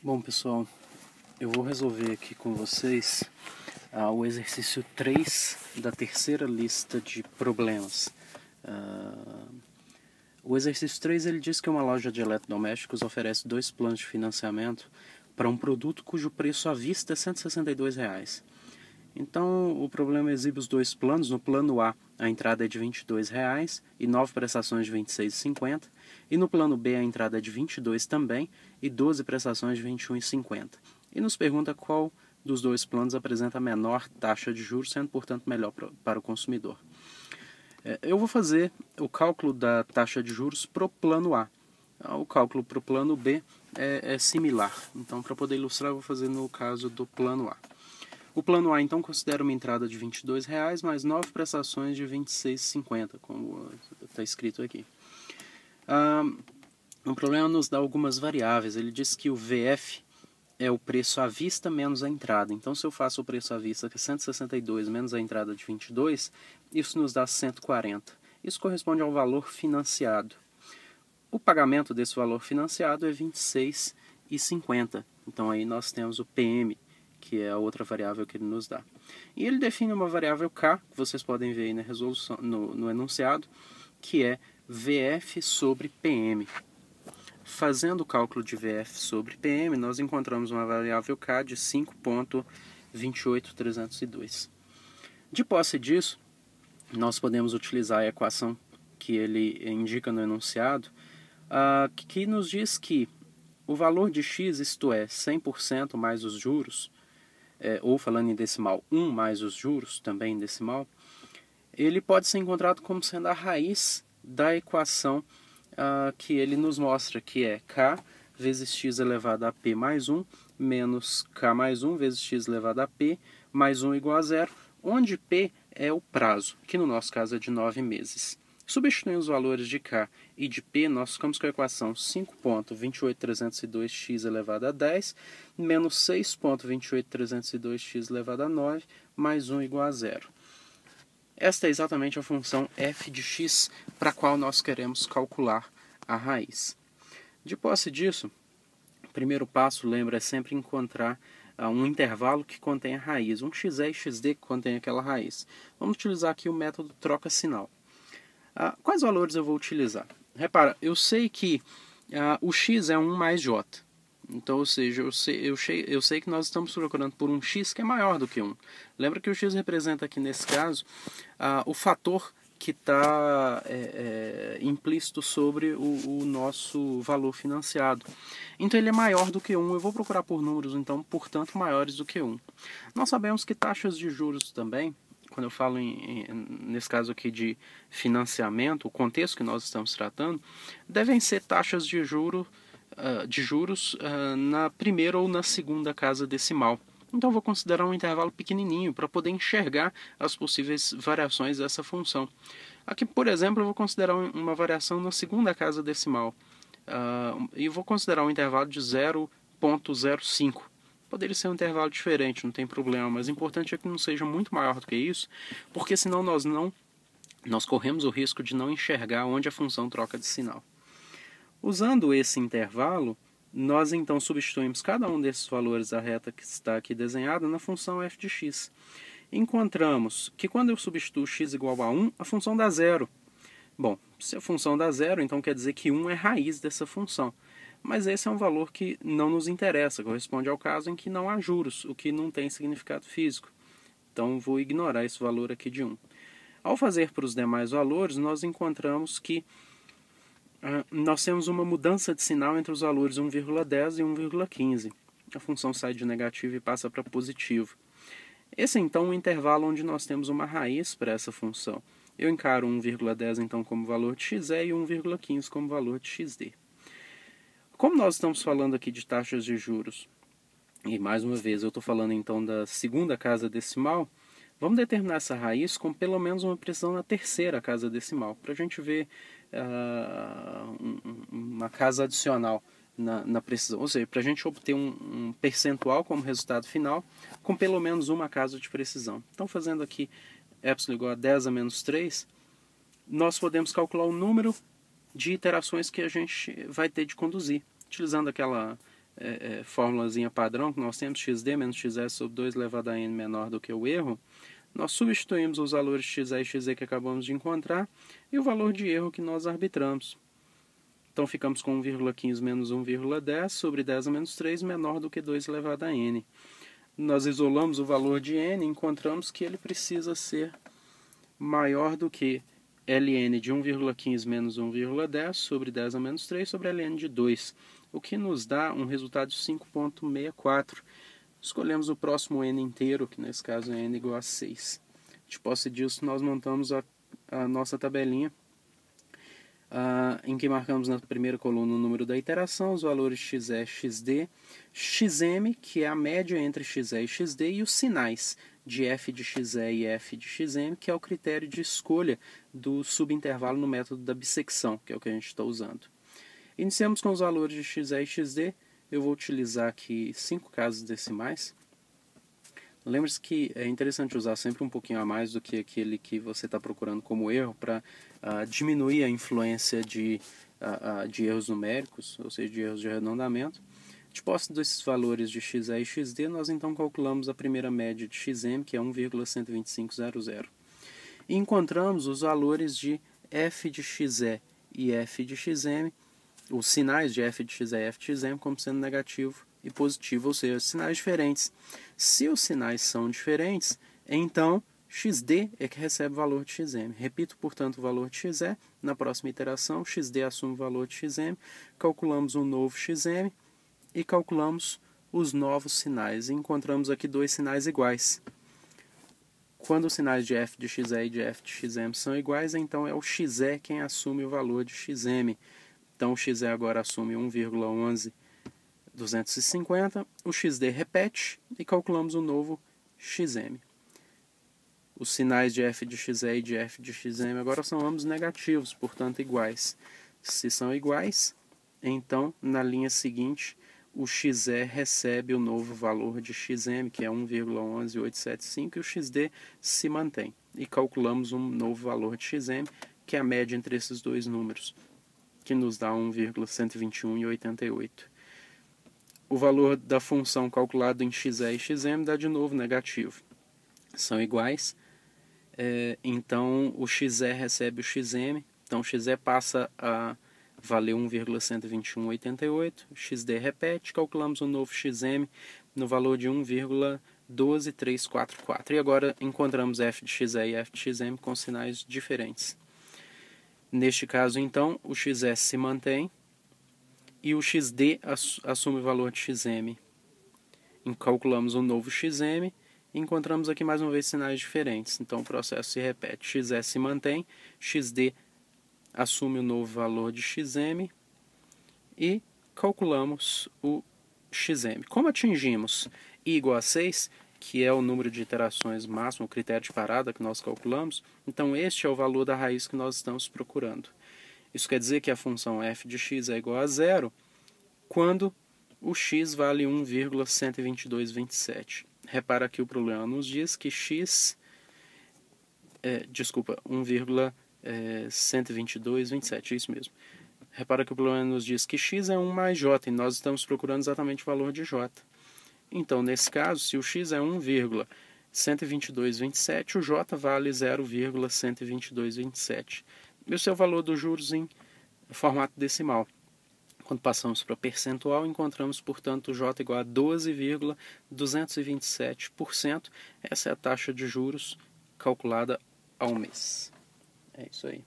Bom, pessoal, eu vou resolver aqui com vocês o exercício 3 da terceira lista de problemas. O exercício 3 ele diz que uma loja de eletrodomésticos oferece 2 planos de financiamento para um produto cujo preço à vista é R$ 162. Então, o problema exibe os 2 planos. No plano A, a entrada é de R$ 22 e 9 prestações de R$ 26,50. E no plano B, a entrada é de 22 também e 12 prestações de R$ 21,50. E nos pergunta qual dos 2 planos apresenta a menor taxa de juros, sendo, portanto, melhor para o consumidor. Eu vou fazer o cálculo da taxa de juros para o plano A. O cálculo para o plano B é similar. Então, para poder ilustrar, eu vou fazer no caso do plano A. O plano A, então, considera uma entrada de R$ 22 mais 9 prestações de R$ 26,50, como está escrito aqui. O problema nos dá algumas variáveis. Ele diz que o VF é o preço à vista menos a entrada. Então, se eu faço o preço à vista, que é 162 menos a entrada de 22, isso nos dá 140. Isso corresponde ao valor financiado. O pagamento desse valor financiado é R$ 26,50. Então, aí nós temos o PM, que é a outra variável que ele nos dá. E ele define uma variável K, que vocês podem ver aí na resolução, no enunciado, que é VF sobre PM. Fazendo o cálculo de VF sobre PM, nós encontramos uma variável K de 5,28302. De posse disso, nós podemos utilizar a equação que ele indica no enunciado, que nos diz que o valor de x, isto é, 100% mais os juros, ou falando em decimal, 1 mais os juros, também em decimal, ele pode ser encontrado como sendo a raiz da equação que ele nos mostra, que é k vezes x elevado a p mais 1, menos k mais 1 vezes x elevado a p mais 1 igual a 0, onde p é o prazo, que no nosso caso é de 9 meses. Substituindo os valores de k e de p, nós ficamos com a equação 5,28302x elevado a 10 menos 6,28302x elevado a 9 mais 1 igual a 0. Esta é exatamente a função f de x para a qual nós queremos calcular a raiz. De posse disso, o primeiro passo, lembra, é sempre encontrar um intervalo que contém a raiz, um xe e xd que contém aquela raiz. Vamos utilizar aqui o método troca-sinal. Quais valores eu vou utilizar? Repara, eu sei que o x é 1 mais j. Então, ou seja, eu sei que nós estamos procurando por um x que é maior do que 1. Lembra que o x representa aqui, nesse caso, o fator que está implícito sobre o nosso valor financiado. Então, ele é maior do que 1. Eu vou procurar por números, então, portanto, maiores do que 1. Nós sabemos que taxas de juros também, quando eu falo nesse caso aqui de financiamento, o contexto que nós estamos tratando, devem ser taxas de juros na primeira ou na segunda casa decimal. Então eu vou considerar um intervalo pequenininho para poder enxergar as possíveis variações dessa função. Aqui, por exemplo, eu vou considerar uma variação na segunda casa decimal. E vou considerar um intervalo de 0,05. Poderia ser um intervalo diferente, não tem problema, mas o importante é que não seja muito maior do que isso, porque senão nós corremos o risco de não enxergar onde a função troca de sinal. Usando esse intervalo, nós então substituímos cada um desses valores da reta que está aqui desenhada na função f de x. Encontramos que quando eu substituo x igual a 1, a função dá 0. Bom, se a função dá 0, então quer dizer que 1 é raiz dessa função. Mas esse é um valor que não nos interessa, corresponde ao caso em que não há juros, o que não tem significado físico. Então, vou ignorar esse valor aqui de 1. Ao fazer para os demais valores, nós encontramos que nós temos uma mudança de sinal entre os valores 1,10 e 1,15. A função sai de negativo e passa para positivo. Esse é, então, um intervalo onde nós temos uma raiz para essa função. Eu encaro 1,10 então como valor de xe e 1,15 como valor de xd. Como nós estamos falando aqui de taxas de juros, e mais uma vez eu estou falando então da segunda casa decimal, vamos determinar essa raiz com pelo menos uma precisão na terceira casa decimal, para a gente ver uma casa adicional na precisão, ou seja, para a gente obter um percentual como resultado final com pelo menos uma casa de precisão. Então, fazendo aqui epsilon igual a 10 a menos 3, nós podemos calcular o número de iterações que a gente vai ter de conduzir, utilizando aquela formulazinha padrão que nós temos, xd menos xs sobre 2 elevado a n menor do que o erro, nós substituímos os valores xe e xz que acabamos de encontrar e o valor de erro que nós arbitramos. Então ficamos com 1,15 menos 1,10 sobre 10 a menos 3 menor do que 2 elevado a n. Nós isolamos o valor de n e encontramos que ele precisa ser maior do que ln de 1,15 menos 1,10 sobre 10 a menos 3 sobre ln de 2, o que nos dá um resultado de 5,64. Escolhemos o próximo n inteiro, que nesse caso é n igual a 6. De posse disso, nós montamos a nossa tabelinha, em que marcamos na primeira coluna o número da iteração, os valores xe, xd, xm, que é a média entre xe e xd, e os sinais de f de xe e f de xm, que é o critério de escolha do subintervalo no método da bissecção, que é o que a gente está usando. Iniciamos com os valores de xe e xd. Eu vou utilizar aqui 5 casas decimais. Lembre-se que é interessante usar sempre um pouquinho a mais do que aquele que você está procurando como erro para diminuir a influência de erros numéricos, ou seja, de erros de arredondamento. De posse desses valores de xe e xd, nós então calculamos a primeira média de xm, que é 1,12500. E encontramos os valores de f de xe e f de xm, os sinais de f de xe e f de xm como sendo negativo e positivo, ou seja, sinais diferentes. Se os sinais são diferentes, então xd é que recebe o valor de xm. Repito, portanto, o valor de xe. Na próxima iteração, xd assume o valor de xm, calculamos um novo xm e calculamos os novos sinais. E encontramos aqui dois sinais iguais. Quando os sinais de f de xe e de f de xm são iguais, então é o xe quem assume o valor de xm. Então o xe agora assume 1,11250, o xd repete e calculamos o novo xm. Os sinais de f de xe e de f de xm agora são ambos negativos, portanto iguais. Se são iguais, então na linha seguinte o xe recebe o novo valor de xm, que é 1,11875, e o xd se mantém. E calculamos um novo valor de xm, que é a média entre esses dois números, que nos dá 1,121,88. O valor da função calculado em xe e xm dá de novo negativo. São iguais, então o xe recebe o xm, então o xe passa a valer 1,121,88, o xd repete, calculamos um novo xm no valor de 1,12344. E agora encontramos f de xe e f de xm com sinais diferentes. Neste caso, então, o xs se mantém e o xd assume o valor de xm. Calculamos um novo xm e encontramos aqui mais uma vez sinais diferentes. Então o processo se repete. Xs se mantém, xd assume o novo valor de xm e calculamos o xm. Como atingimos i igual a 6, que é o número de iterações máximo, o critério de parada que nós calculamos, então este é o valor da raiz que nós estamos procurando. Isso quer dizer que a função f de x é igual a 0 quando o x vale 1,12227. Repara que o problema nos diz que x... 1,12227, isso mesmo. Repara que o problema nos diz que x é 1 mais j, e nós estamos procurando exatamente o valor de j. Então, nesse caso, se o x é 1,12227, o j vale 0,12227. E o seu valor dos juros em formato decimal. Quando passamos para percentual, encontramos, portanto, o j igual a 12,227%. Essa é a taxa de juros calculada ao mês. É isso aí.